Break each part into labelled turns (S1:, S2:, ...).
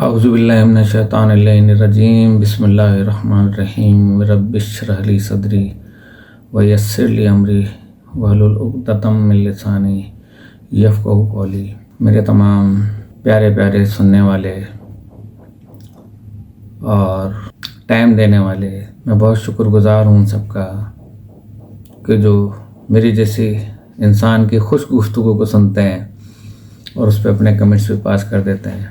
S1: اعوذ باللہ من الشیطان الرجیم بسم اللہ الرحمن الرحیم رب اشرح لی صدری ویسر لی امری واحلل عقدۃ من لسانی یفقہوا قولی۔ میرے تمام پیارے پیارے سننے والے اور ٹائم دینے والے، میں بہت شکر گزار ہوں ان سب کا کہ جو میری جیسی انسان کی خوش گفتگو کو سنتے ہیں اور اس پہ اپنے کمنٹس بھی پاس کر دیتے ہیں۔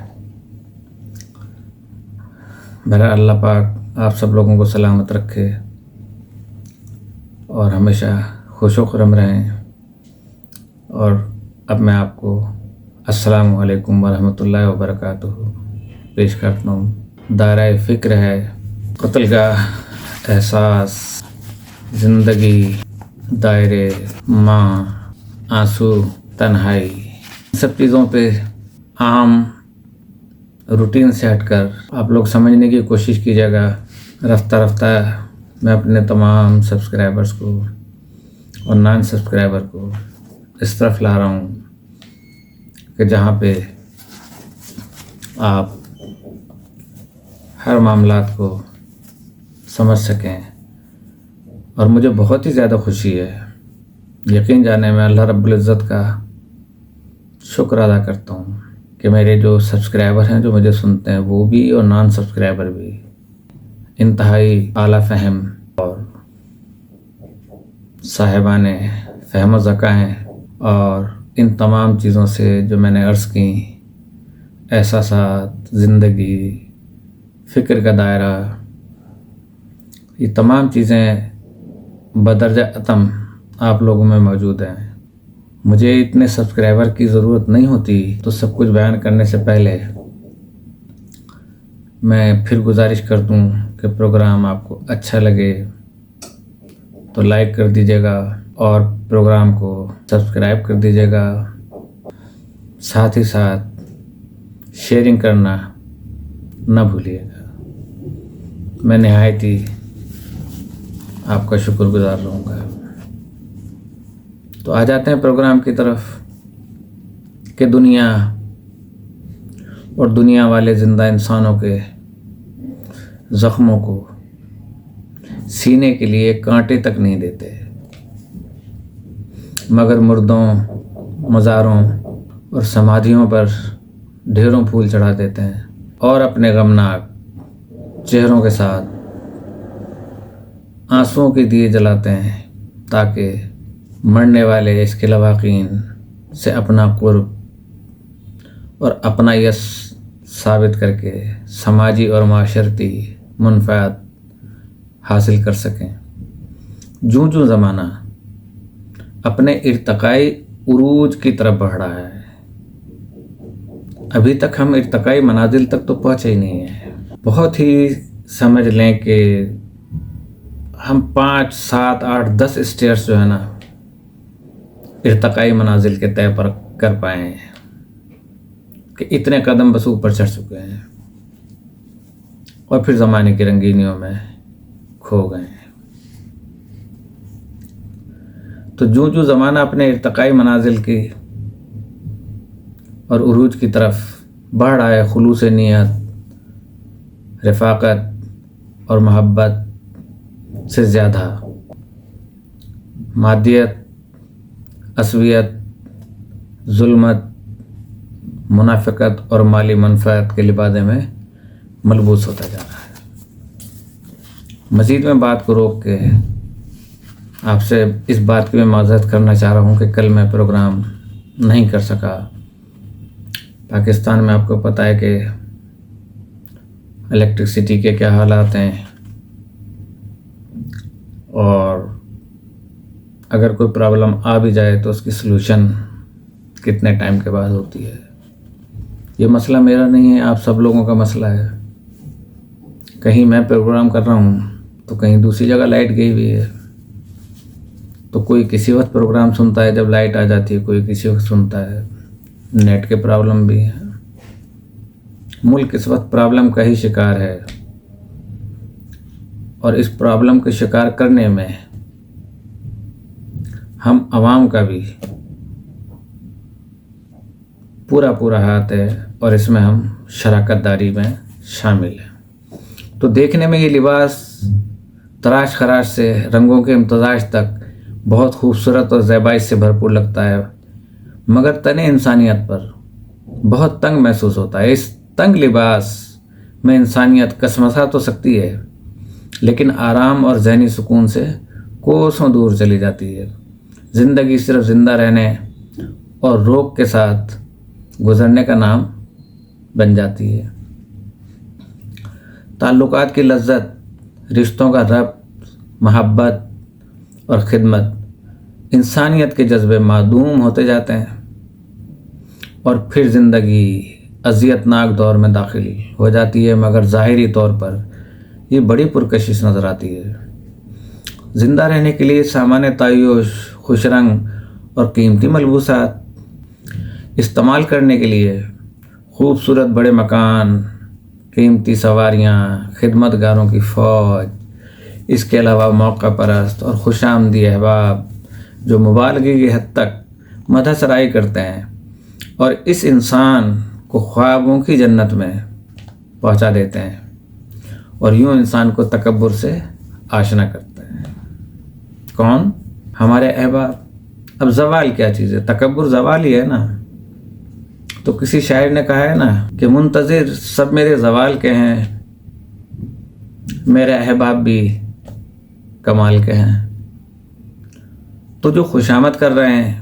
S1: بہرحال اللہ پاک آپ سب لوگوں کو سلامت رکھے اور ہمیشہ خوش و خرم رہیں۔ اور اب میں آپ کو السلام علیکم ورحمۃ اللہ وبرکاتہ پیش کرتا ہوں۔ دائرۂ فکر ہے قتل کا احساس، زندگی، دائرے، ماں، آنسو، تنہائی، سب چیزوں پہ عام روٹین سے ہٹ کر آپ لوگ سمجھنے کی کوشش کیجیے گا۔ رفتہ رفتہ میں اپنے تمام سبسکرائبرز کو اور نان سبسکرائبر کو اس طرف لا رہا ہوں کہ جہاں پہ آپ ہر معاملات کو سمجھ سکیں، اور مجھے بہت ہی زیادہ خوشی ہے، یقین جانے میں اللہ رب العزت کا شکر ادا کرتا ہوں کہ میرے جو سبسکرائبر ہیں جو مجھے سنتے ہیں وہ بھی اور نان سبسکرائبر بھی انتہائی اعلیٰ فہم اور صاحبان فہم و ذکا ہیں، اور ان تمام چیزوں سے جو میں نے عرض کی، احساسات، زندگی، فکر کا دائرہ، یہ تمام چیزیں بدرجہ اتم آپ لوگوں میں موجود ہیں۔ مجھے اتنے سبسکرائبر کی ضرورت نہیں ہوتی، تو سب کچھ بیان کرنے سے پہلے میں پھر گزارش کر دوں کہ پروگرام آپ کو اچھا لگے تو لائک کر دیجیے گا اور پروگرام کو سبسکرائب کر دیجیے گا، ساتھ ہی ساتھ شیئرنگ کرنا نہ بھولیے گا۔ میں نہایت ہی آپ کا شکر گزار رہوں گا۔ تو آ جاتے ہیں پروگرام کی طرف کہ دنیا اور دنیا والے زندہ انسانوں کے زخموں کو سینے کے لیے کانٹے تک نہیں دیتے، مگر مردوں، مزاروں اور سمادھیوں پر ڈھیروں پھول چڑھا دیتے ہیں، اور اپنے غمناک چہروں کے ساتھ آنسوؤں کے دیے جلاتے ہیں تاکہ مرنے والے اس کے لواحقین سے اپنا قرب اور اپنا یس ثابت کر کے سماجی اور معاشرتی منفعت حاصل کر سکیں۔ جوں زمانہ اپنے ارتقائی عروج کی طرف بڑھ رہا ہے، ابھی تک ہم ارتقائی منازل تک تو پہنچے ہی نہیں ہیں۔ بہت ہی سمجھ لیں کہ ہم 5، 7، 8، 10 اسٹیئرس جو ہے نا ارتقائی منازل کے طے پر کر پائے ہیں، کہ اتنے قدم بس اوپر چڑھ چکے ہیں اور پھر زمانے کی رنگینیوں میں کھو گئے ہیں۔ تو جو زمانہ اپنے ارتقائی منازل کی اور عروج کی طرف بڑھ رہا ہے، خلوص نیت، رفاقت اور محبت سے زیادہ مادیت، عصبیت، ظلمت، منافقت اور مالی منفعت کے لبادے میں ملبوس ہوتا جا رہا ہے۔ مزید میں بات کو روک کے آپ سے اس بات کی میں معذرت کرنا چاہ رہا ہوں کہ کل میں پروگرام نہیں کر سکا۔ پاکستان میں آپ کو پتہ ہے کہ الیکٹرسٹی کے کیا حالات ہیں، اور اگر کوئی پرابلم آ بھی جائے تو اس کی سلوشن کتنے ٹائم کے بعد ہوتی ہے۔ یہ مسئلہ میرا نہیں ہے، آپ سب لوگوں کا مسئلہ ہے۔ کہیں میں پروگرام کر رہا ہوں تو کہیں دوسری جگہ لائٹ گئی ہوئی ہے، تو کوئی کسی وقت پروگرام سنتا ہے جب لائٹ آ جاتی ہے، کوئی کسی وقت سنتا ہے۔ نیٹ کے پرابلم بھی ہے، ملک اس وقت پرابلم کا ہی شکار ہے، اور اس پرابلم کے شکار کرنے میں ہم عوام کا بھی پورا ہاتھ ہے۔ اور اس میں ہم شراکت داری میں شامل ہیں۔ تو دیکھنے میں یہ لباس تراش خراش سے رنگوں کے امتزاج تک بہت خوبصورت اور زیبائی سے بھرپور لگتا ہے، مگر تن انسانیت پر بہت تنگ محسوس ہوتا ہے۔ اس تنگ لباس میں انسانیت کسمسا تو سکتی ہے، لیکن آرام اور ذہنی سکون سے کوسوں دور چلی جاتی ہے۔ زندگی صرف زندہ رہنے اور روک کے ساتھ گزرنے کا نام بن جاتی ہے۔ تعلقات کی لذت، رشتوں کا ربط، محبت اور خدمت، انسانیت کے جذبے معدوم ہوتے جاتے ہیں، اور پھر زندگی اذیت ناک دور میں داخل ہو جاتی ہے، مگر ظاہری طور پر یہ بڑی پرکشش نظر آتی ہے۔ زندہ رہنے کے لیے سامان تعیش، خوش رنگ اور قیمتی ملبوسات، استعمال کرنے کے لیے خوبصورت بڑے مکان، قیمتی سواریاں، خدمت گاروں کی فوج، اس کے علاوہ موقع پرست اور خوش آمدی احباب جو مبالغے کی حد تک مدح سرائی کرتے ہیں اور اس انسان کو خوابوں کی جنت میں پہنچا دیتے ہیں، اور یوں انسان کو تکبر سے آشنا کرتے ہیں۔ کون؟ ہمارے احباب۔ اب زوال کیا چیز ہے؟ تکبر زوال ہی ہے نا۔ تو کسی شاعر نے کہا ہے نا کہ منتظر سب میرے زوال کے ہیں، میرے احباب بھی کمال کے ہیں۔ تو جو خوشامد کر رہے ہیں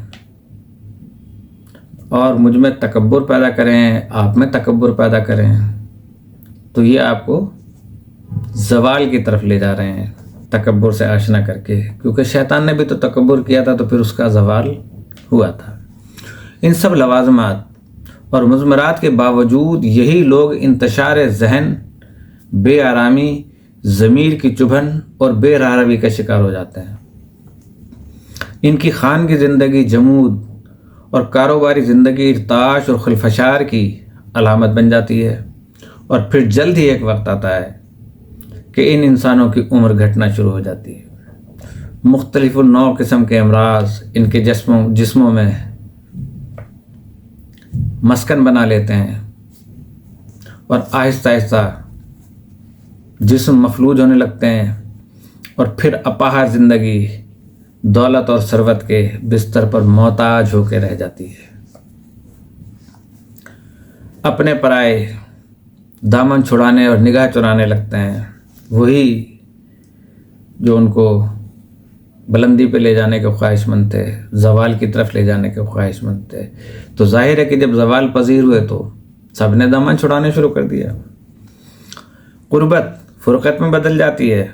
S1: اور مجھ میں تکبر پیدا کریں، آپ میں تکبر پیدا کریں، تو یہ آپ کو زوال کی طرف لے جا رہے ہیں تکبر سے آشنا کر کے، کیونکہ شیطان نے بھی تو تکبر کیا تھا تو پھر اس کا زوال ہوا تھا۔ ان سب لوازمات اور مضمرات کے باوجود یہی لوگ انتشار ذہن، بے آرامی، ضمیر کی چبھن اور بے راہروی کا شکار ہو جاتے ہیں۔ ان کی خانگی زندگی جمود اور کاروباری زندگی ارتعاش اور خلفشار کی علامت بن جاتی ہے، اور پھر جلد ہی ایک وقت آتا ہے کہ ان انسانوں کی عمر گھٹنا شروع ہو جاتی ہے۔ مختلف النوع قسم کے امراض ان کے جسموں میں مسکن بنا لیتے ہیں، اور آہستہ آہستہ جسم مفلوج ہونے لگتے ہیں، اور پھر اپاہج زندگی دولت اور ثروت کے بستر پر محتاج ہو کے رہ جاتی ہے۔ اپنے پرائے دامن چھڑانے اور نگاہ چرانے لگتے ہیں، وہی جو ان کو بلندی پہ لے جانے کے خواہش مند تھے، زوال کی طرف لے جانے کے خواہش مند تھے۔ تو ظاہر ہے کہ جب زوال پذیر ہوئے تو سب نے دامن چھڑانے شروع کر دیا۔ قربت فرقت میں بدل جاتی ہے،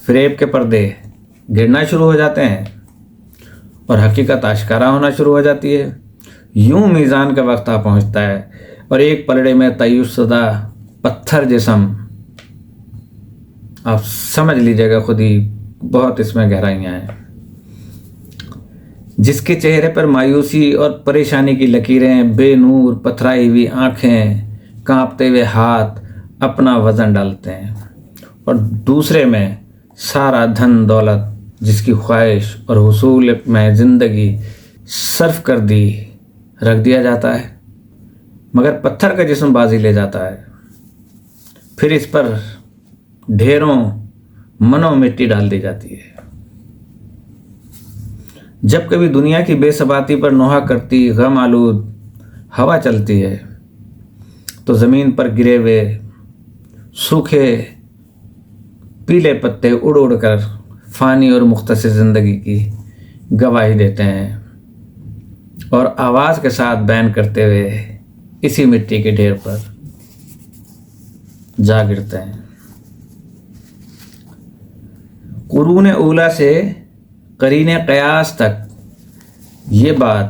S1: فریب کے پردے گرنا شروع ہو جاتے ہیں، اور حقیقت آشکارا ہونا شروع ہو جاتی ہے۔ یوں میزان کا وقت آ پہنچتا ہے، اور ایک پلڑے میں تعیش شدہ پتھر جسم، آپ سمجھ لیجیے گا خود ہی، بہت اس میں گہرائیاں ہیں، جس کے چہرے پر مایوسی اور پریشانی کی لکیریں، بے نور پتھرائی ہوئی آنکھیں، کانپتے ہوئے ہاتھ اپنا وزن ڈالتے ہیں، اور دوسرے میں سارا دھن دولت جس کی خواہش اور حصول میں زندگی صرف کر دی رکھ دیا جاتا ہے، مگر پتھر کا جسم بازی لے جاتا ہے۔ پھر اس پر ڈھیروں منو مٹی ڈال دی جاتی ہے۔ جب کبھی دنیا کی بے ثباتی پر نوحہ کرتی غم آلود ہوا چلتی ہے، تو زمین پر گرے ہوئے سوکھے پیلے پتے اڑ اڑ کر فانی اور مختصر زندگی کی گواہی دیتے ہیں، اور آواز کے ساتھ بیان کرتے ہوئے اسی مٹی کے ڈھیر پر جا گرتے ہیں۔ قرون اولیٰ سے قرین قیاس تک یہ بات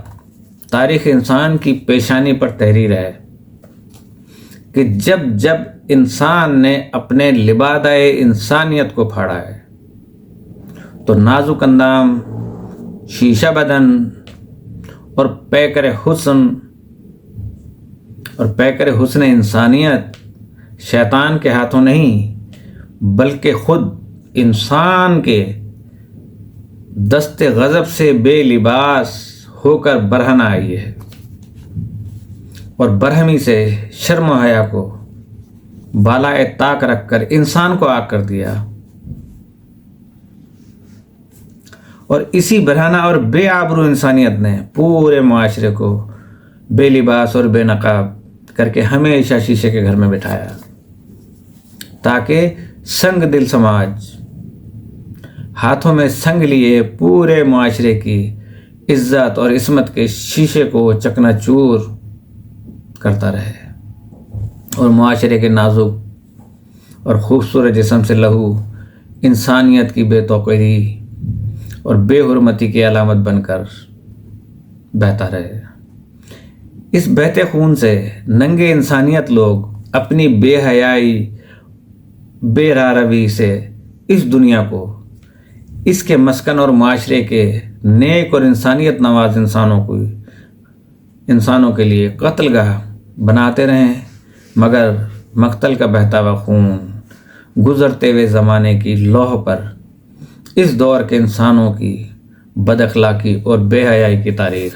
S1: تاریخ انسان کی پیشانی پر تحریر ہے کہ جب جب انسان نے اپنے لبادۂ انسانیت کو پھاڑا ہے تو نازک اندام، شیشہ بدن اور پیکر حسن انسانیت شیطان کے ہاتھوں نہیں بلکہ خود انسان کے دست غضب سے بے لباس ہو کر برہنہ آئی ہے۔ اور برہمی سے شرم و حیا کو بالائے طاق رکھ کر انسان کو آگ کر دیا، اور اسی برہنہ اور بے آبرو انسانیت نے پورے معاشرے کو بے لباس اور بے نقاب کر کے ہمیشہ شیشے کے گھر میں بٹھایا، تاکہ سنگ دل سماج ہاتھوں میں سنگ لیے پورے معاشرے کی عزت اور عصمت کے شیشے کو چکنا چور کرتا رہے، اور معاشرے کے نازک اور خوبصورت جسم سے لہو انسانیت کی بے توقیری اور بے حرمتی کی علامت بن کر بہتا رہے۔ اس بہتے خون سے ننگے انسانیت لوگ اپنی بے حیائی، بے راہ روی سے اس دنیا کو اس کے مسکن اور معاشرے کے نیک اور انسانیت نواز انسانوں کے لیے قتل گاہ بناتے رہیں، مگر مقتل کا بہتا ہوا خون گزرتے ہوئے زمانے کی لوح پر اس دور کے انسانوں کی بد اخلاقی اور بے حیائی کی تاریخ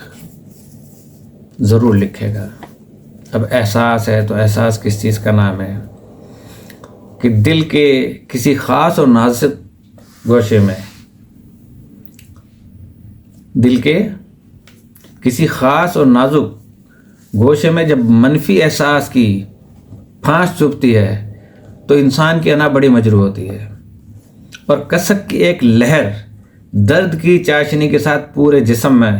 S1: ضرور لکھے گا۔ اب احساس ہے تو احساس کس چیز کا نام ہے کہ دل کے کسی خاص اور نازک گوشے میں، دل کے کسی خاص اور نازک گوشے میں جب منفی احساس کی پھانس چبھتی ہے تو انسان کی انا بڑی مجروح ہوتی ہے، اور کسک کی ایک لہر درد کی چاشنی کے ساتھ پورے جسم میں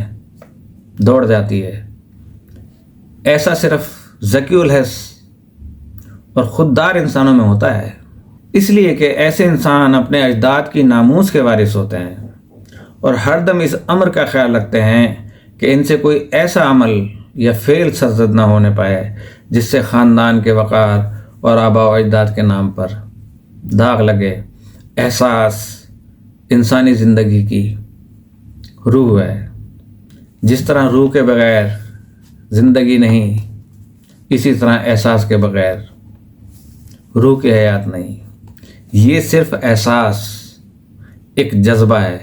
S1: دوڑ جاتی ہے۔ ایسا صرف ذکی الحس اور خوددار انسانوں میں ہوتا ہے، اس لیے کہ ایسے انسان اپنے اجداد کی ناموس کے وارث ہوتے ہیں، اور ہر دم اس امر کا خیال رکھتے ہیں کہ ان سے کوئی ایسا عمل یا فعل سرزد نہ ہونے پائے جس سے خاندان کے وقار اور آباء و اجداد کے نام پر داغ لگے۔ احساس انسانی زندگی کی روح ہے۔ جس طرح روح کے بغیر زندگی نہیں، اسی طرح احساس کے بغیر روح کی حیات نہیں۔ یہ صرف احساس ایک جذبہ ہے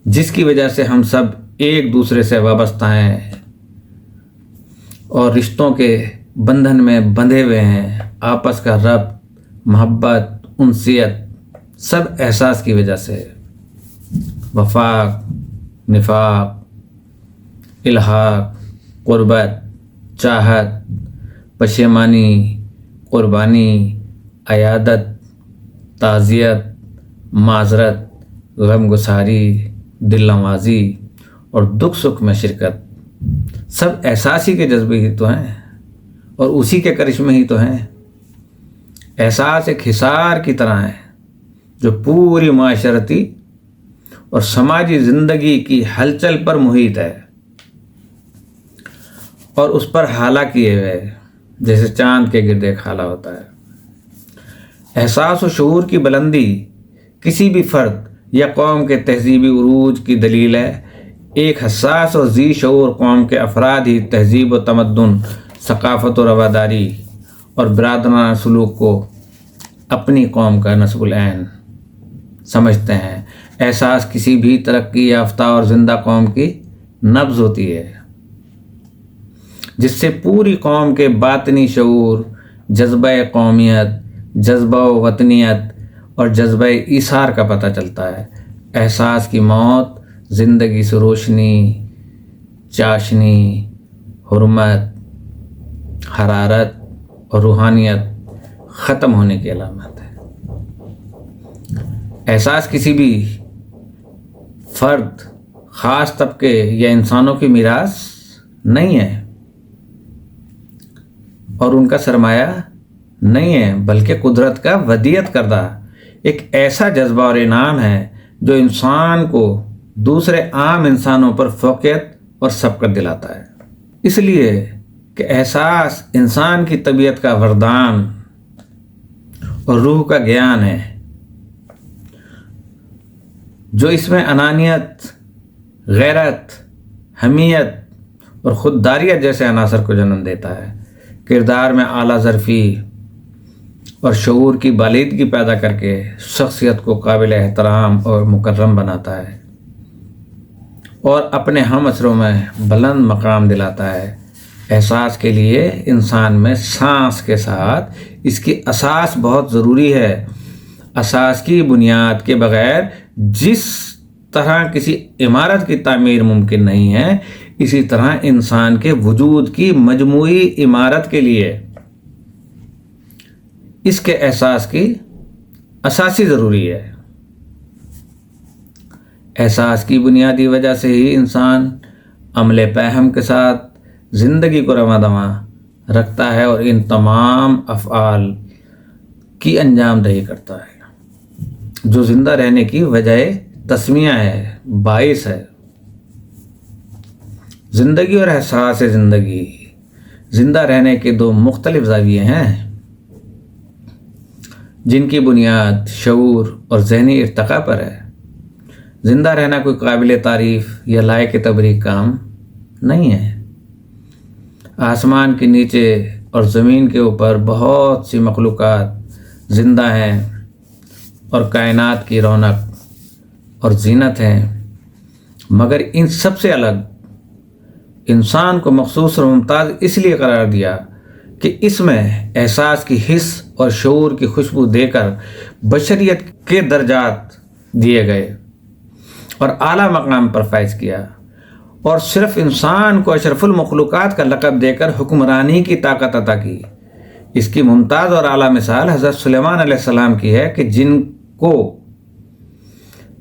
S1: جس کی وجہ سے ہم سب ایک دوسرے سے وابستہ ہیں اور رشتوں کے بندھن میں بندھے ہوئے ہیں۔ آپس کا ربط، محبت، انسیت سب احساس کی وجہ سے۔ وفاق، نفاق، الحاق، قربت، چاہت، پشیمانی، قربانی، عیادت، تعزیت، معذرت، غم گساری، دل نوازی اور دکھ سکھ میں شرکت سب احساسی کے جذبے ہی تو ہیں، اور اسی کے کرشمے ہی تو ہیں۔ احساس ایک حصار کی طرح ہے جو پوری معاشرتی اور سماجی زندگی کی ہلچل پر محیط ہے اور اس پر حالہ کیے ہوئے، جیسے چاند کے گرد ایک حالہ ہوتا ہے۔ احساس و شعور کی بلندی کسی بھی فرد یا قوم کے تہذیبی عروج کی دلیل ہے۔ ایک حساس اور ذی شعور قوم کے افراد ہی تہذیب و تمدن، ثقافت و رواداری اور برادرانہ سلوک کو اپنی قوم کا نصب العین سمجھتے ہیں۔ احساس کسی بھی ترقی یافتہ اور زندہ قوم کی نبض ہوتی ہے، جس سے پوری قوم کے باطنی شعور، جذبہ قومیت، جذبہ وطنیت اور جذبہ ایثار کا پتہ چلتا ہے۔ احساس کی موت زندگی سے روشنی، چاشنی، حرمت، حرارت اور روحانیت ختم ہونے کی علامت ہے۔ احساس کسی بھی فرد، خاص طبقے یا انسانوں کی میراث نہیں ہے اور ان کا سرمایہ نہیں ہے، بلکہ قدرت کا ودیعت کردہ ایک ایسا جذبہ اور انعام ہے جو انسان کو دوسرے عام انسانوں پر فوقیت اور سبقت دلاتا ہے۔ اس لیے کہ احساس انسان کی طبیعت کا وردان اور روح کا گیان ہے، جو اس میں انانیت، غیرت، حمیت اور خودداریت جیسے عناصر کو جنم دیتا ہے۔ کردار میں اعلیٰ ظرفی اور شعور کی بالیدگی پیدا کر کے شخصیت کو قابل احترام اور مکرم بناتا ہے اور اپنے ہم عصروں میں بلند مقام دلاتا ہے۔ احساس کے لیے انسان میں سانس کے ساتھ اس کی اساس بہت ضروری ہے۔ اساس کی بنیاد کے بغیر جس طرح کسی عمارت کی تعمیر ممکن نہیں ہے، اسی طرح انسان کے وجود کی مجموعی عمارت کے لیے اس کے احساس کی اساسی ضروری ہے۔ احساس کی بنیادی وجہ سے ہی انسان عمل پیہم کے ساتھ زندگی کو رواں دواں رکھتا ہے اور ان تمام افعال کی انجام دہی کرتا ہے جو زندہ رہنے کی وجہ تسمیہ ہے، باعث ہے۔ زندگی اور احساس زندگی زندہ رہنے کے دو مختلف زاویے ہیں جن کی بنیاد شعور اور ذہنی ارتقاء پر ہے۔ زندہ رہنا کوئی قابل تعریف یا لائق تبریک کام نہیں ہے۔ آسمان کے نیچے اور زمین کے اوپر بہت سی مخلوقات زندہ ہیں اور کائنات کی رونق اور زینت ہیں، مگر ان سب سے الگ انسان کو مخصوص اور ممتاز اس لیے قرار دیا کہ اس میں احساس کی حس اور شعور کی خوشبو دے کر بشریت کے درجات دیے گئے اور اعلیٰ مقام پر فائز کیا، اور صرف انسان کو اشرف المخلوقات کا لقب دے کر حکمرانی کی طاقت عطا کی۔ اس کی ممتاز اور اعلیٰ مثال حضرت سلیمان علیہ السلام کی ہے کہ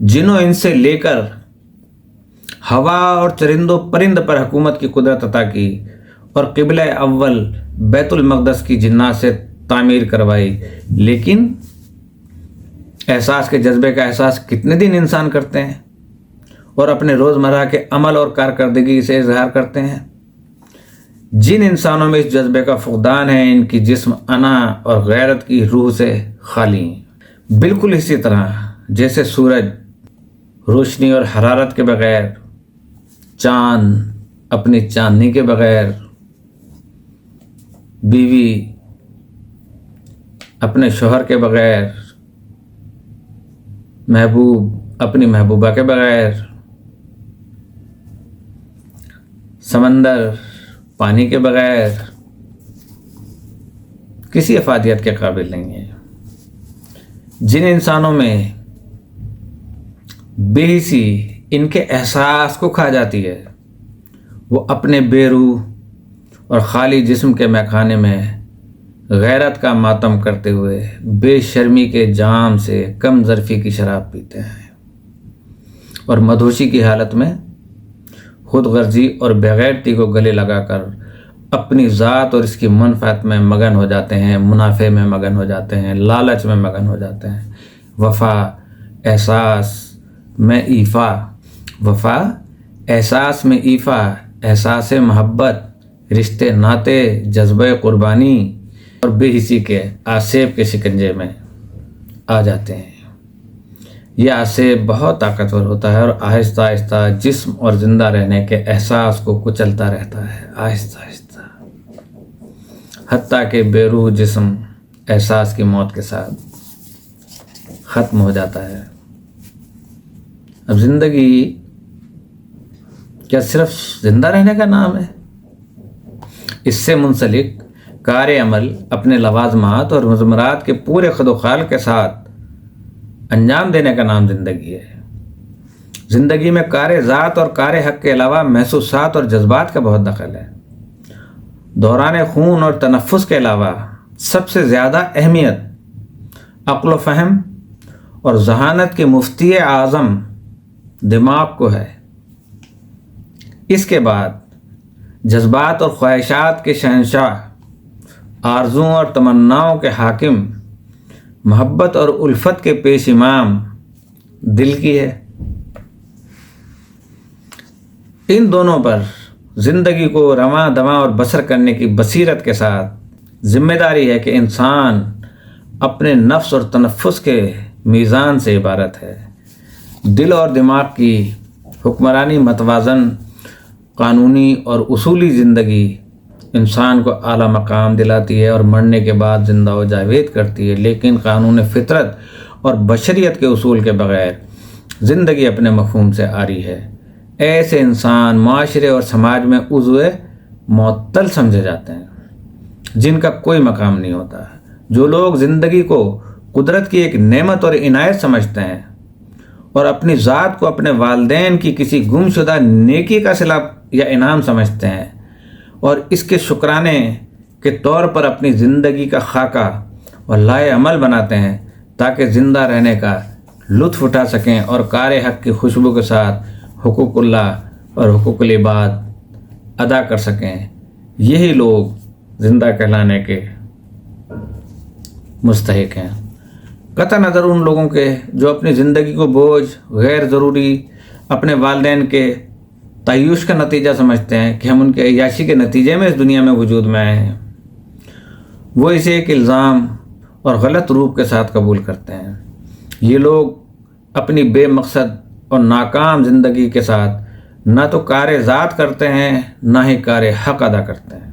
S1: جنوں ان سے لے کر ہوا اور چرند و پرند پر حکومت کی قدرت عطا کی اور قبلہ اول بیت المقدس کی جنات سے تعمیر کروائی، لیکن احساس کے جذبے کا احساس کتنے دن انسان کرتے ہیں اور اپنے روزمرہ کے عمل اور کارکردگی سے اظہار کرتے ہیں؟ جن انسانوں میں اس جذبے کا فقدان ہے، ان کی جسم انا اور غیرت کی روح سے خالی ہیں۔ بالکل اسی طرح جیسے سورج روشنی اور حرارت کے بغیر، چاند اپنی چاندنی کے بغیر، بیوی اپنے شوہر کے بغیر، محبوب اپنی محبوبہ کے بغیر، سمندر پانی کے بغیر کسی افادیت کے قابل نہیں ہے۔ جن انسانوں میں بے حسی ان کے احساس کو کھا جاتی ہے، وہ اپنے بے روح اور خالی جسم کے میخانے میں غیرت کا ماتم کرتے ہوئے بے شرمی کے جام سے کم ظرفی کی شراب پیتے ہیں اور مدہوشی کی حالت میں خود غرضی اور بغیرتی کو گلے لگا کر اپنی ذات اور اس کی منفعت میں مگن ہو جاتے ہیں، منافع میں مگن ہو جاتے ہیں، لالچ میں مگن ہو جاتے ہیں۔ وفا احساس میں ایفا، وفا احساس میں ایفا، احساس محبت، رشتے ناتے، جذبہ قربانی اور بے حسی کے آسیب کے شکنجے میں آ جاتے ہیں۔ یہ آسیب بہت طاقتور ہوتا ہے اور آہستہ آہستہ جسم اور زندہ رہنے کے احساس کو کچلتا رہتا ہے، آہستہ آہستہ، حتیٰ کہ بے روح جسم احساس کی موت کے ساتھ ختم ہو جاتا ہے۔ اب زندگی کیا صرف زندہ رہنے کا نام ہے؟ اس سے منسلک کار عمل اپنے لوازمات اور مضمرات کے پورے خد و خال کے ساتھ انجام دینے کا نام زندگی ہے۔ زندگی میں کار ذات اور کار حق کے علاوہ محسوسات اور جذبات کا بہت دخل ہے۔ دوران خون اور تنفس کے علاوہ سب سے زیادہ اہمیت عقل و فہم اور ذہانت کے مفتی اعظم دماغ کو ہے۔ اس کے بعد جذبات اور خواہشات کے شہنشاہ، آرزوؤں اور تمناؤں کے حاکم، محبت اور الفت کے پیش امام دل کی ہے۔ ان دونوں پر زندگی کو رواں دواں اور بسر کرنے کی بصیرت کے ساتھ ذمہ داری ہے کہ انسان اپنے نفس اور تنفس کے میزان سے عبارت ہے۔ دل اور دماغ کی حکمرانی متوازن، قانونی اور اصولی زندگی انسان کو اعلیٰ مقام دلاتی ہے اور مرنے کے بعد زندہ و جاوید کرتی ہے، لیکن قانون فطرت اور بشریت کے اصول کے بغیر زندگی اپنے مفہوم سے عاری ہے۔ ایسے انسان معاشرے اور سماج میں عضو معطل سمجھے جاتے ہیں، جن کا کوئی مقام نہیں ہوتا۔ جو لوگ زندگی کو قدرت کی ایک نعمت اور عنایت سمجھتے ہیں اور اپنی ذات کو اپنے والدین کی کسی گمشدہ نیکی کا صلہ یا انعام سمجھتے ہیں اور اس کے شکرانے کے طور پر اپنی زندگی کا خاکہ اور لائے عمل بناتے ہیں تاکہ زندہ رہنے کا لطف اٹھا سکیں اور کار حق کی خوشبو کے ساتھ حقوق اللہ اور حقوق العباد ادا کر سکیں، یہی لوگ زندہ کہلانے کے مستحق ہیں۔ قطع نظر ان لوگوں کے جو اپنی زندگی کو بوجھ، غیر ضروری، اپنے والدین کے تعیش کا نتیجہ سمجھتے ہیں کہ ہم ان کے عیاشی کے نتیجے میں اس دنیا میں وجود میں آئے ہیں، وہ اسے ایک الزام اور غلط روپ کے ساتھ قبول کرتے ہیں۔ یہ لوگ اپنی بے مقصد اور ناکام زندگی کے ساتھ نہ تو کار ذات کرتے ہیں نہ ہی کار حق ادا کرتے ہیں۔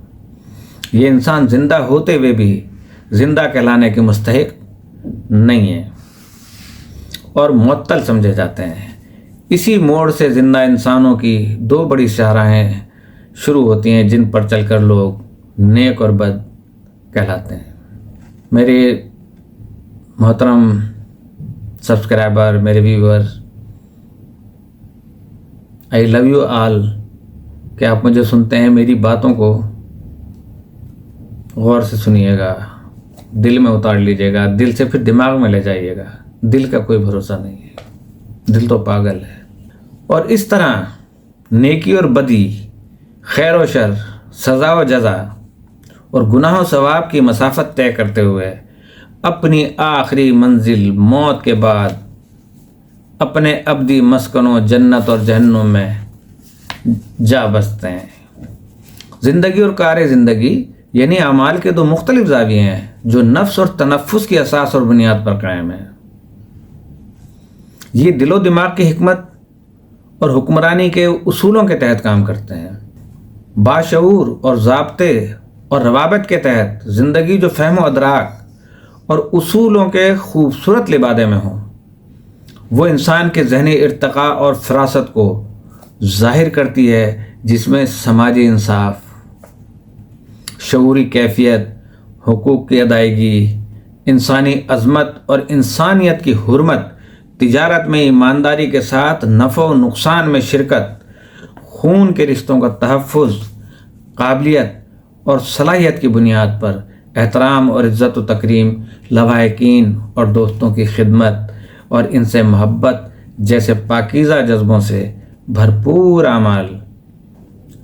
S1: یہ انسان زندہ ہوتے ہوئے بھی زندہ کہلانے کے مستحق نہیں ہیں اور معطل سمجھے جاتے ہیں۔ اسی موڑ سے زندہ انسانوں کی دو بڑی شاہراہیں شروع ہوتی ہیں جن پر چل کر لوگ نیک اور بد کہلاتے ہیں۔ میرے محترم سبسکرائبر، میرے ویور، آئی لو یو آل، کہ آپ مجھے سنتے ہیں، میری باتوں کو غور سے سنیے گا، دل میں اتار لیجیے گا، دل سے پھر دماغ میں لے جائیے گا۔ دل کا کوئی بھروسہ نہیں ہے، دل تو پاگل ہے۔ اور اس طرح نیکی اور بدی، خیر و شر، سزا و جزا اور گناہ و ثواب کی مسافت طے کرتے ہوئے اپنی آخری منزل موت کے بعد اپنے ابدی مسکنوں جنت اور جہنم میں جا بستے ہیں۔ زندگی اور کار زندگی یعنی اعمال کے دو مختلف زاویے ہیں جو نفس اور تنفس کی اساس اور بنیاد پر قائم ہیں۔ یہ دل و دماغ کی حکمت اور حکمرانی کے اصولوں کے تحت کام کرتے ہیں۔ باشعور اور ضابطے اور روابط کے تحت زندگی جو فہم و ادراک اور اصولوں کے خوبصورت لبادے میں ہوں، وہ انسان کے ذہنی ارتقاء اور فراست کو ظاہر کرتی ہے، جس میں سماجی انصاف، شعوری کیفیت، حقوق کی ادائیگی، انسانی عظمت اور انسانیت کی حرمت، تجارت میں ایمانداری کے ساتھ نفع و نقصان میں شرکت، خون کے رشتوں کا تحفظ، قابلیت اور صلاحیت کی بنیاد پر احترام اور عزت و تکریم، لواحقین اور دوستوں کی خدمت اور ان سے محبت جیسے پاکیزہ جذبوں سے بھرپور اعمال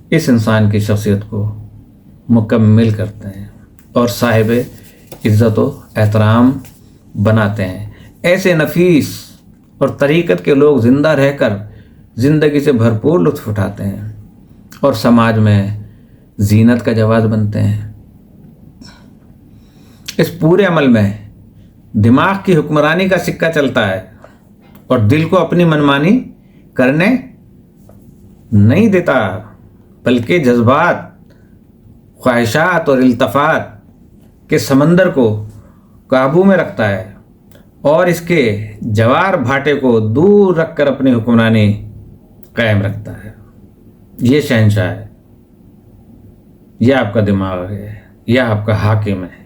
S1: اس انسان کی شخصیت کو مکمل کرتے ہیں اور صاحب عزت و احترام بناتے ہیں۔ ایسے نفیس اور طریقت کے لوگ زندہ رہ کر زندگی سے بھرپور لطف اٹھاتے ہیں اور سماج میں زینت کا جواز بنتے ہیں۔ اس پورے عمل میں دماغ کی حکمرانی کا سکہ چلتا ہے اور دل کو اپنی منمانی کرنے نہیں دیتا، بلکہ جذبات، خواہشات اور التفات کے سمندر کو قابو میں رکھتا ہے اور اس کے جوار بھاٹے کو دور رکھ کر اپنی حکمرانی قائم رکھتا ہے۔ یہ شہنشاہ ہے، یہ آپ کا دماغ ہے، یہ آپ کا حاکم ہے۔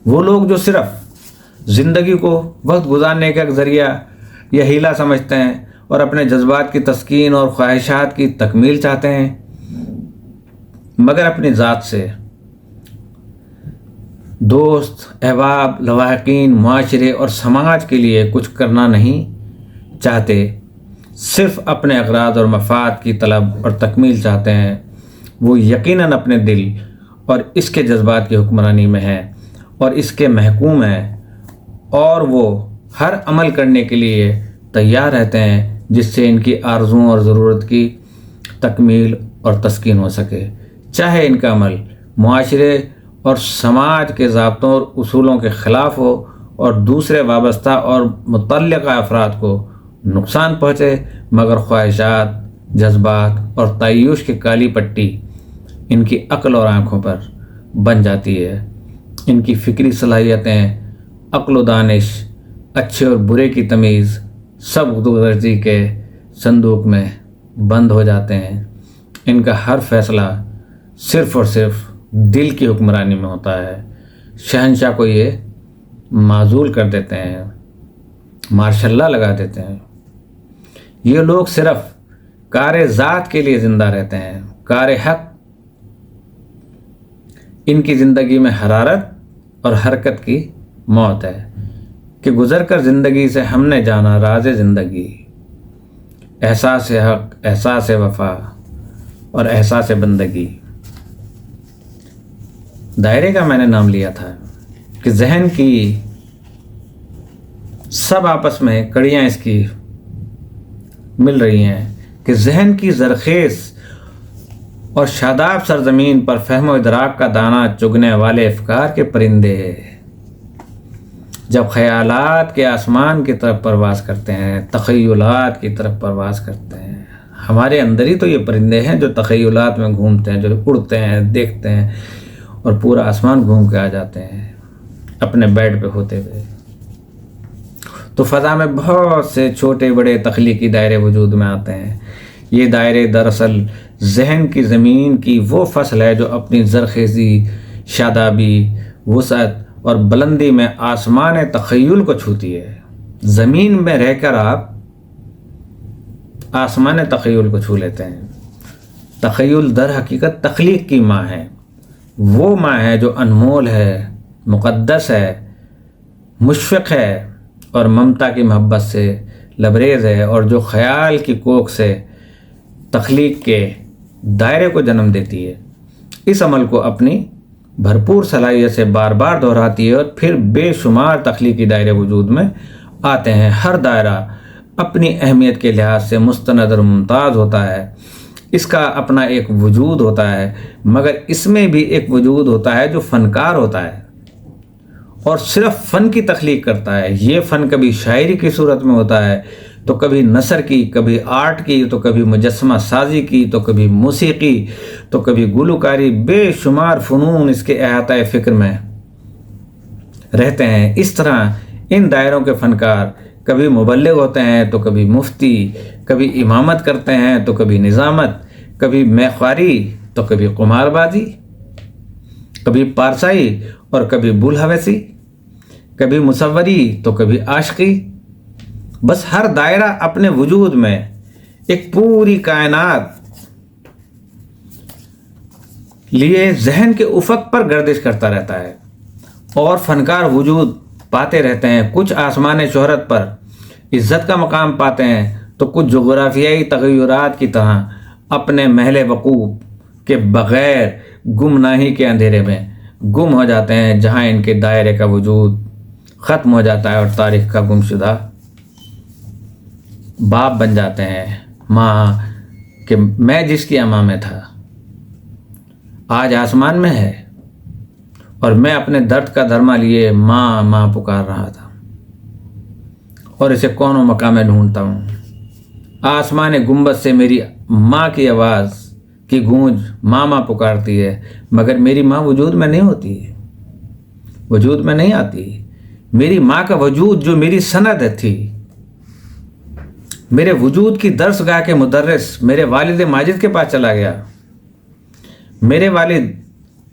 S1: وہ لوگ جو صرف زندگی کو وقت گزارنے کا ایک ذریعہ یا ہیلا سمجھتے ہیں اور اپنے جذبات کی تسکین اور خواہشات کی تکمیل چاہتے ہیں، مگر اپنی ذات سے، دوست، احباب، لواحقین، معاشرے اور سماج کے لیے کچھ کرنا نہیں چاہتے، صرف اپنے اغراض اور مفاد کی طلب اور تکمیل چاہتے ہیں، وہ یقیناً اپنے دل اور اس کے جذبات کی حکمرانی میں ہیں اور اس کے محکوم ہیں، اور وہ ہر عمل کرنے کے لیے تیار رہتے ہیں جس سے ان کی آرزوؤں اور ضرورت کی تکمیل اور تسکین ہو سکے، چاہے ان کا عمل معاشرے اور سماج کے ضابطوں اور اصولوں کے خلاف ہو اور دوسرے وابستہ اور متعلقہ افراد کو نقصان پہنچے، مگر خواہشات، جذبات اور تعیش کی کالی پٹی ان کی عقل اور آنکھوں پر بن جاتی ہے۔ ان کی فکری صلاحیتیں، عقل و دانش، اچھے اور برے کی تمیز سب خودغرضی کے صندوق میں بند ہو جاتے ہیں۔ ان کا ہر فیصلہ صرف اور صرف دل کی حکمرانی میں ہوتا ہے۔ شہنشاہ کو یہ معزول کر دیتے ہیں، مارشاء اللہ لگا دیتے ہیں۔ یہ لوگ صرف کار ذات کے لیے زندہ رہتے ہیں، کار حق۔ ان کی زندگی میں حرارت اور حرکت کی موت ہے کہ گزر کر زندگی سے ہم نے جانا راز زندگی، احساس حق، احساس وفا اور احساس بندگی۔ دائرے کا میں نے نام لیا تھا کہ ذہن کی سب آپس میں کڑیاں اس کی مل رہی ہیں کہ ذہن کی زرخیز اور شاداب سرزمین پر فہم و ادراک کا دانہ چگنے والے افکار کے پرندے جب خیالات کے آسمان کی طرف پرواز کرتے ہیں، تخیلات کی طرف پرواز کرتے ہیں۔ ہمارے اندر ہی تو یہ پرندے ہیں جو تخیلات میں گھومتے ہیں، جو اڑتے ہیں، دیکھتے ہیں اور پورا آسمان گھوم کے آ جاتے ہیں اپنے بیڈ پہ ہوتے ہوئے۔ تو فضا میں بہت سے چھوٹے بڑے تخلیقی دائرے وجود میں آتے ہیں۔ یہ دائرے دراصل ذہن کی زمین کی وہ فصل ہے جو اپنی زرخیزی، شادابی، وسعت اور بلندی میں آسمان تخیل کو چھوتی ہے۔ زمین میں رہ کر آپ آسمان تخیل کو چھو لیتے ہیں۔ تخیل در حقیقت تخلیق کی ماں ہے، وہ ماں ہے جو انمول ہے، مقدس ہے، مشفق ہے اور ممتا کی محبت سے لبریز ہے، اور جو خیال کی کوکھ سے تخلیق کے دائرے کو جنم دیتی ہے۔ اس عمل کو اپنی بھرپور صلاحیت سے بار بار دہراتی ہے اور پھر بے شمار تخلیقی دائرے وجود میں آتے ہیں۔ ہر دائرہ اپنی اہمیت کے لحاظ سے مستند اور ممتاز ہوتا ہے۔ اس کا اپنا ایک وجود ہوتا ہے، مگر اس میں بھی ایک وجود ہوتا ہے جو فنکار ہوتا ہے اور صرف فن کی تخلیق کرتا ہے۔ یہ فن کبھی شاعری کی صورت میں ہوتا ہے، تو کبھی نثر کی، کبھی آرٹ کی، تو کبھی مجسمہ سازی کی، تو کبھی موسیقی، تو کبھی گلوکاری۔ بے شمار فنون اس کے احاطۂ فکر میں رہتے ہیں۔ اس طرح ان دائروں کے فنکار کبھی مبلغ ہوتے ہیں تو کبھی مفتی، کبھی امامت کرتے ہیں تو کبھی نظامت، کبھی میخواری تو کبھی قمار بازی، کبھی پارسائی اور کبھی بولہوسی، کبھی مصوری تو کبھی عاشقی۔ بس ہر دائرہ اپنے وجود میں ایک پوری کائنات لیے ذہن کے افق پر گردش کرتا رہتا ہے اور فنکار وجود پاتے رہتے ہیں۔ کچھ آسمان شہرت پر عزت کا مقام پاتے ہیں تو کچھ جغرافیائی تغیرات کی طرح اپنے محل وقوع کے بغیر گمناہی کے اندھیرے میں گم ہو جاتے ہیں، جہاں ان کے دائرے کا وجود ختم ہو جاتا ہے اور تاریخ کا گمشدہ باپ بن جاتے ہیں۔ ماں کہ میں جس کی اماں میں تھا آج آسمان میں ہے، اور میں اپنے درد کا دھرما لیے ماں ماں پکار رہا تھا، اور اسے کونوں مقام میں ڈھونڈتا ہوں۔ آسمان گنبد سے میری ماں کی آواز کی گونج ماں ماں پکارتی ہے، مگر میری ماں وجود میں نہیں ہوتی، وجود میں نہیں آتی۔ میری ماں کا وجود جو میری سند تھی، میرے وجود کی درس گاہ کے مدرس میرے والد ماجد کے پاس چلا گیا۔ میرے والد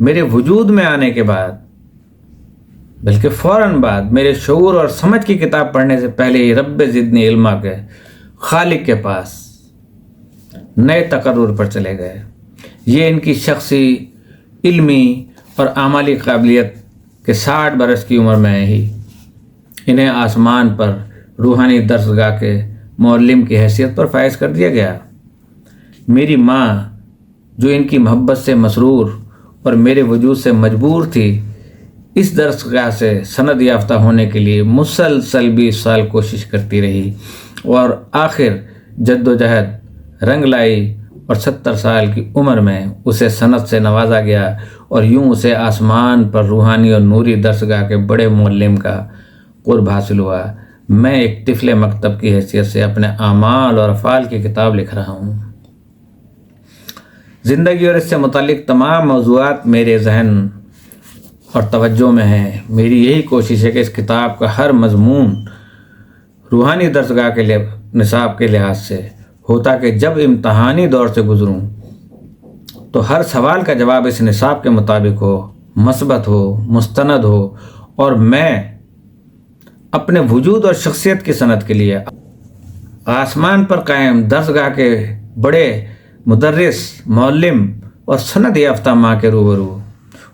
S1: میرے وجود میں آنے کے بعد، بلکہ فوراً بعد، میرے شعور اور سمجھ کی کتاب پڑھنے سے پہلے ہی رب زدنی علما کے خالق کے پاس نئے تقرر پر چلے گئے۔ یہ ان کی شخصی، علمی اور اعمالی قابلیت کے 60 برس کی عمر میں ہی انہیں آسمان پر روحانی درسگاہ کے معلم کی حیثیت پر فائز کر دیا گیا۔ میری ماں جو ان کی محبت سے مسرور اور میرے وجود سے مجبور تھی، اس درسگاہ سے سند یافتہ ہونے کے لیے مسلسل 20 سال کوشش کرتی رہی، اور آخر جد و جہد رنگ لائی اور 70 سال کی عمر میں اسے سند سے نوازا گیا، اور یوں اسے آسمان پر روحانی اور نوری درسگاہ کے بڑے معلم کا قرب حاصل ہوا۔ میں ایک طفل مکتب کی حیثیت سے اپنے اعمال اور افعال کی کتاب لکھ رہا ہوں۔ زندگی اور اس سے متعلق تمام موضوعات میرے ذہن اور توجہ میں ہیں۔ میری یہی کوشش ہے کہ اس کتاب کا ہر مضمون روحانی درسگاہ کے نصاب کے لحاظ سے ہو، تاکہ جب امتحانی دور سے گزروں تو ہر سوال کا جواب اس نصاب کے مطابق ہو، مثبت ہو، مستند ہو، اور میں اپنے وجود اور شخصیت کی صنعت کے لیے آسمان پر قائم درسگاہ کے بڑے مدرس، معلم اور سند یافتہ ماں کے روبرو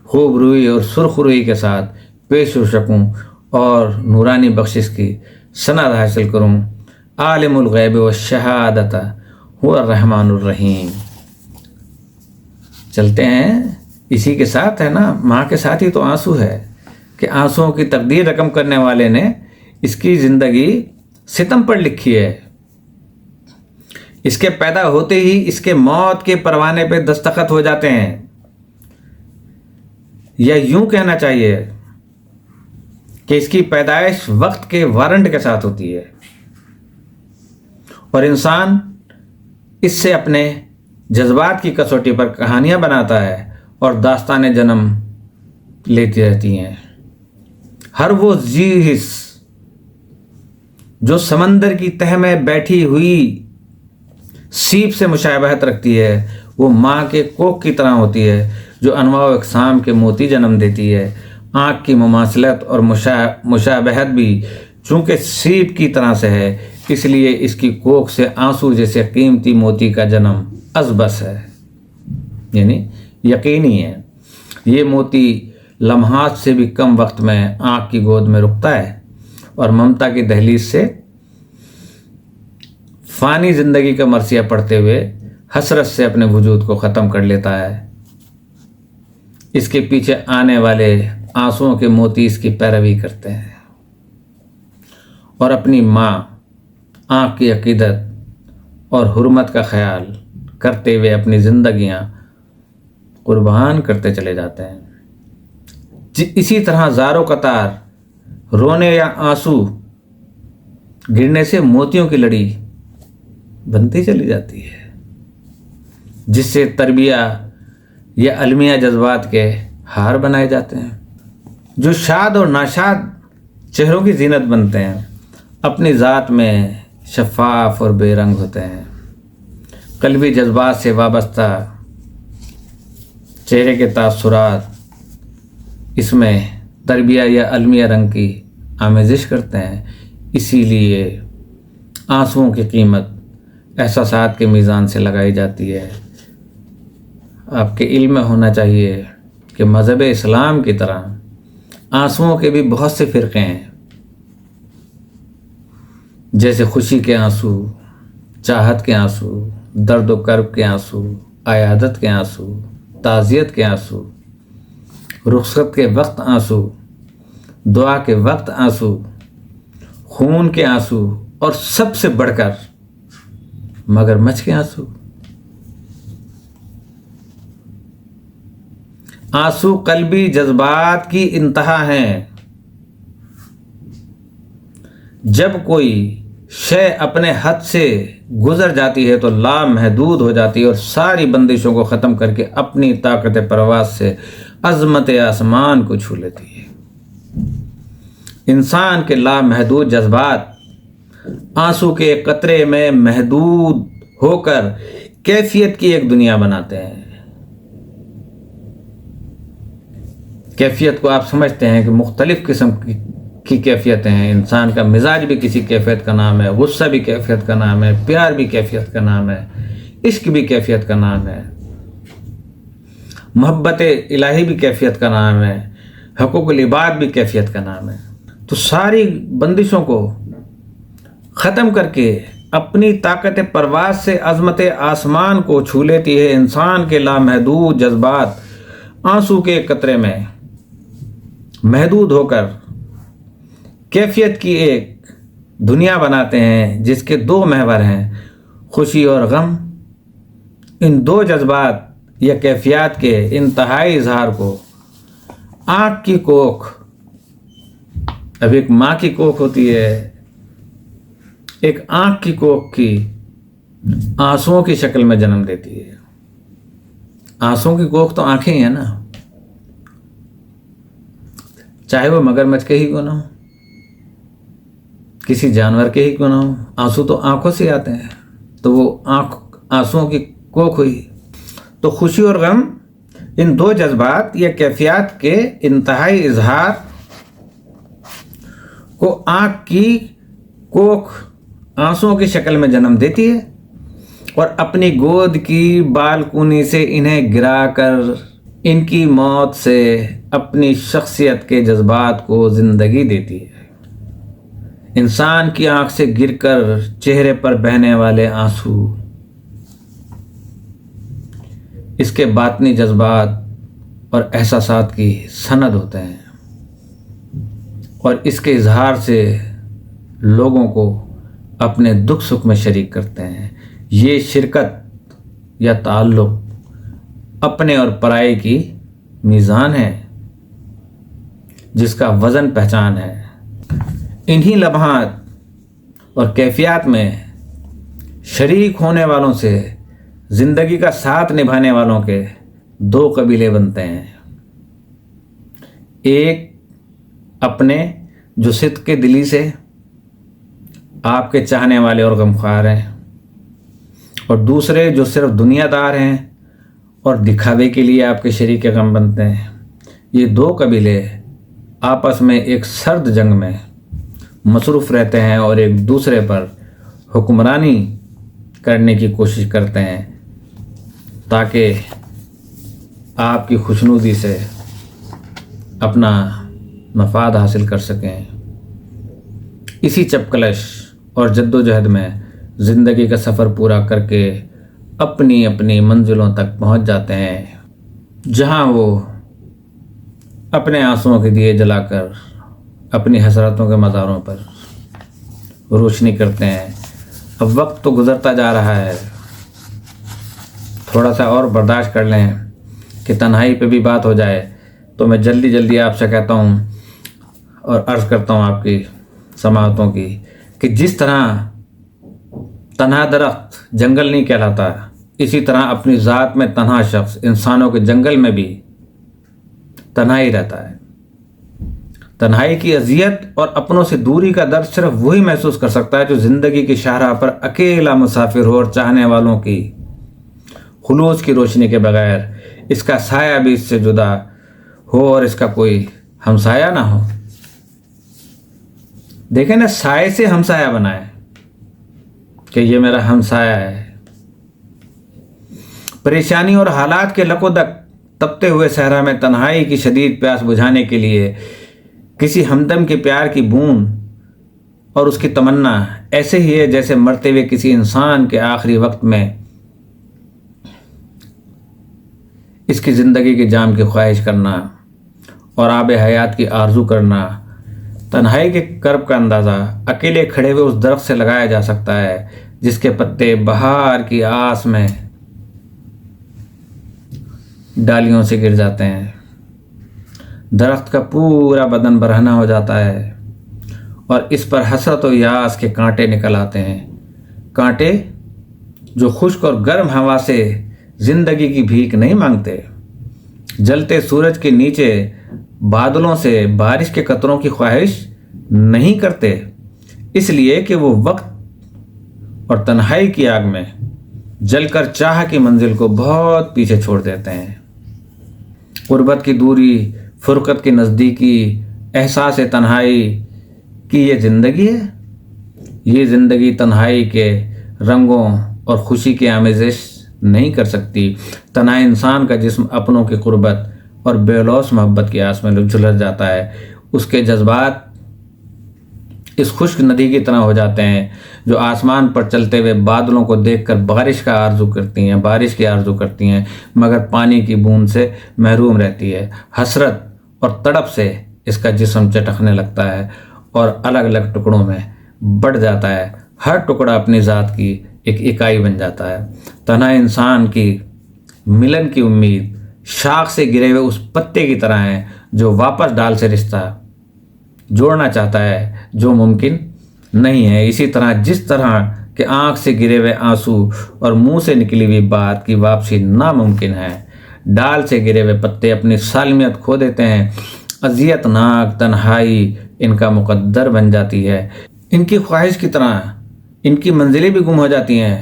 S1: خوب روئی اور سرخ روئی کے ساتھ پیش ہو سکوں اور نورانی بخشش کی سند حاصل کروں۔ عالم الغیب والشہادۃ هو الرحمن الرحیم۔ چلتے ہیں، اسی کے ساتھ ہے نا، ماں کے ساتھ ہی تو آنسو ہے کہ آنسوؤں کی تقدیر رقم کرنے والے نے اس کی زندگی ستم پر لکھی ہے۔ اس کے پیدا ہوتے ہی اس کے موت کے پروانے پہ دستخط ہو جاتے ہیں، یا یوں کہنا چاہیے کہ اس کی پیدائش وقت کے وارنٹ کے ساتھ ہوتی ہے، اور انسان اس سے اپنے جذبات کی کسوٹی پر کہانیاں بناتا ہے اور داستانیں جنم لیتی رہتی ہیں۔ ہر وہ ذی حس جو سمندر کی تہ میں بیٹھی ہوئی سیپ سے مشابہت رکھتی ہے، وہ ماں کے کوکھ کی طرح ہوتی ہے جو انواع و اقسام کے موتی جنم دیتی ہے۔ آنکھ کی مماثلت اور مشابہت بھی چونکہ سیپ کی طرح سے ہے، اس لیے اس کی کوکھ سے آنسو جیسے قیمتی موتی کا جنم از بس ہے، یعنی یقینی ہے۔ یہ موتی لمحات سے بھی کم وقت میں آنکھ کی گود میں رکتا ہے اور ممتا کی دہلیز سے فانی زندگی کا مرثیہ پڑھتے ہوئے حسرت سے اپنے وجود کو ختم کر لیتا ہے۔ اس کے پیچھے آنے والے آنسوؤں کے موتی اس کی پیروی کرتے ہیں اور اپنی ماں آنکھ کی عقیدت اور حرمت کا خیال کرتے ہوئے اپنی زندگیاں قربان کرتے چلے جاتے ہیں۔ اسی طرح زاروں قطار رونے یا آنسو گرنے سے موتیوں کی لڑی بنتی چلی جاتی ہے، جس سے تربیہ یا المیہ جذبات کے ہار بنائے جاتے ہیں، جو شاد اور ناشاد چہروں کی زینت بنتے ہیں، اپنی ذات میں شفاف اور بے رنگ ہوتے ہیں۔ قلبی جذبات سے وابستہ چہرے کے تاثرات اس میں تربیہ یا المیہ رنگ کی آمیزش کرتے ہیں۔ اسی لیے آنسوؤں کی قیمت احساسات کے میزان سے لگائی جاتی ہے۔ آپ کے علم میں ہونا چاہیے کہ مذہب اسلام کی طرح آنسوؤں کے بھی بہت سے فرقے ہیں، جیسے خوشی کے آنسو، چاہت کے آنسو، درد و کرب کے آنسو، عیادت کے آنسو، تعزیت کے آنسو، رخصت کے وقت آنسو، دعا کے وقت آنسو، خون کے آنسو، اور سب سے بڑھ کر مگرمچھ کے آنسو۔ آنسو قلبی جذبات کی انتہا ہیں۔ جب کوئی شے اپنے حد سے گزر جاتی ہے تو لامحدود ہو جاتی ہے اور ساری بندشوں کو ختم کر کے اپنی طاقت پرواز سے عظمت آسمان کو چھو لیتی ہے۔ انسان کے لامحدود جذبات آنسو کے قطرے میں محدود ہو کر کیفیت کی ایک دنیا بناتے ہیں۔ کیفیت کو آپ سمجھتے ہیں کہ مختلف قسم کی کیفیتیں ہیں۔ انسان کا مزاج بھی کسی کیفیت کا نام ہے، غصہ بھی کیفیت کا نام ہے، پیار بھی کیفیت کا نام ہے، عشق بھی کیفیت کا نام ہے، محبت الہی بھی کیفیت کا نام ہے، حقوق العباد بھی کیفیت کا نام ہے۔ تو ساری بندشوں کو ختم کر کے اپنی طاقت پرواز سے عظمت آسمان کو چھو لیتی ہے۔ انسان کے لامحدود جذبات آنسو کے قطرے میں محدود ہو کر کیفیت کی ایک دنیا بناتے ہیں جس کے دو محور ہیں، خوشی اور غم۔ ان دو جذبات یا کیفیات کے انتہائی اظہار کو آنکھ کی کوکھ، اب ایک ماں کی کوکھ ہوتی ہے، ایک آنکھ کی کوکھ کی آنسوؤں کی شکل میں جنم دیتی ہے۔ آنسوؤں کی کوکھ تو آنکھیں ہی ہیں نا، چاہے وہ مگرمچھ کے ہی کیوں نہ ہو، کسی جانور کے ہی کیوں نہ ہو، آنسو تو آنکھوں سے آتے ہیں، تو وہ آنسوؤں کی کوکھ ہوئی۔ تو خوشی اور غم ان دو جذبات یا کیفیات کے انتہائی اظہار کو آنکھ کی کوکھ آنسوؤں کی شکل میں جنم دیتی ہے اور اپنی گود کی بالکونی سے انہیں گرا کر ان کی موت سے اپنی شخصیت کے جذبات کو زندگی دیتی ہے۔ انسان کی آنکھ سے گر کر چہرے پر بہنے والے آنسو اس کے باطنی جذبات اور احساسات کی سند ہوتے ہیں اور اس کے اظہار سے لوگوں کو اپنے دکھ سکھ میں شریک کرتے ہیں۔ یہ شرکت یا تعلق اپنے اور پرائے کی میزان ہے جس کا وزن پہچان ہے۔ انہی لمحات اور کیفیات میں شریک ہونے والوں سے زندگی کا ساتھ نبھانے والوں کے دو قبیلے بنتے ہیں۔ ایک اپنے جو صدق دلی سے آپ کے چاہنے والے اور غمخوار ہیں، اور دوسرے جو صرف دنیا دار ہیں اور دکھاوے کے لیے آپ کے شریک غم بنتے ہیں۔ یہ دو قبیلے آپس میں ایک سرد جنگ میں مصروف رہتے ہیں اور ایک دوسرے پر حکمرانی کرنے کی کوشش کرتے ہیں تاکہ آپ کی خوشنودی سے اپنا مفاد حاصل کر سکیں۔ اسی چپکلش اور جدوجہد میں زندگی کا سفر پورا کر کے اپنی اپنی منزلوں تک پہنچ جاتے ہیں، جہاں وہ اپنے آنسوؤں کے دیے جلا کر اپنی حسرتوں کے مزاروں پر روشنی کرتے ہیں۔ اب وقت تو گزرتا جا رہا ہے، تھوڑا سا اور برداشت کر لیں کہ تنہائی پہ بھی بات ہو جائے۔ تو میں جلدی جلدی آپ سے کہتا ہوں اور عرض کرتا ہوں آپ کی سماعتوں کی کہ جس طرح تنہا درخت جنگل نہیں کہلاتا، اسی طرح اپنی ذات میں تنہا شخص انسانوں کے جنگل میں بھی تنہا ہی رہتا ہے۔ تنہائی کی اذیت اور اپنوں سے دوری کا درد صرف وہی محسوس کر سکتا ہے جو زندگی کی شاہراہ پر اکیلا مسافر ہو اور چاہنے والوں کی خلوص کی روشنی کے بغیر اس کا سایہ بھی اس سے جدا ہو اور اس کا کوئی ہمسایہ نہ ہو۔ دیکھیں نا، سائے سے ہمسایہ بنائے کہ یہ میرا ہمسایہ ہے۔ پریشانی اور حالات کے لک و دک تپتے ہوئے صحرا میں تنہائی کی شدید پیاس بجھانے کے لیے کسی ہمدم کے پیار کی بوند اور اس کی تمنا ایسے ہی ہے جیسے مرتے ہوئے کسی انسان کے آخری وقت میں اس کی زندگی کے جام کی خواہش کرنا اور آب حیات کی آرزو کرنا۔ تنہائی کے کرب کا اندازہ اکیلے کھڑے ہوئے اس درخت سے لگایا جا سکتا ہے جس کے پتے بہار کی آس میں ڈالیوں سے گر جاتے ہیں۔ درخت کا پورا بدن برہنہ ہو جاتا ہے اور اس پر حسرت و یاس کے کانٹے نکل آتے ہیں، کانٹے جو خشک اور گرم ہوا سے زندگی کی بھیک نہیں مانگتے، جلتے سورج کے نیچے بادلوں سے بارش کے قطروں کی خواہش نہیں کرتے، اس لیے کہ وہ وقت اور تنہائی کی آگ میں جل کر چاہ کی منزل کو بہت پیچھے چھوڑ دیتے ہیں۔ غربت کی دوری، فرقت کی نزدیکی، احساس تنہائی کی یہ زندگی ہے۔ یہ زندگی تنہائی کے رنگوں اور خوشی کی آمیزش نہیں کر سکتی۔ تنہا انسان کا جسم اپنوں کی قربت اور بے لوث محبت کی آس میں جھلس جاتا ہے۔ اس کے جذبات اس خشک ندی کی طرح ہو جاتے ہیں جو آسمان پر چلتے ہوئے بادلوں کو دیکھ کر بارش کی آرزو کرتی ہیں مگر پانی کی بوند سے محروم رہتی ہے۔ حسرت اور تڑپ سے اس کا جسم چٹکنے لگتا ہے اور الگ الگ ٹکڑوں میں بڑھ جاتا ہے۔ ہر ٹکڑا اپنی ذات کی ایک اکائی بن جاتا ہے۔ تنہا انسان کی ملن کی امید شاخ سے گرے ہوئے اس پتے کی طرح ہے جو واپس ڈال سے رشتہ جوڑنا چاہتا ہے جو ممکن نہیں ہے۔ اسی طرح جس طرح کہ آنکھ سے گرے ہوئے آنسو اور منہ سے نکلی ہوئی بات کی واپسی ناممکن ہے، ڈال سے گرے ہوئے پتے اپنی سالمیت کھو دیتے ہیں۔ اذیت ناک تنہائی ان کا مقدر بن جاتی ہے۔ ان کی خواہش کی طرح ان کی منزلیں بھی گم ہو جاتی ہیں۔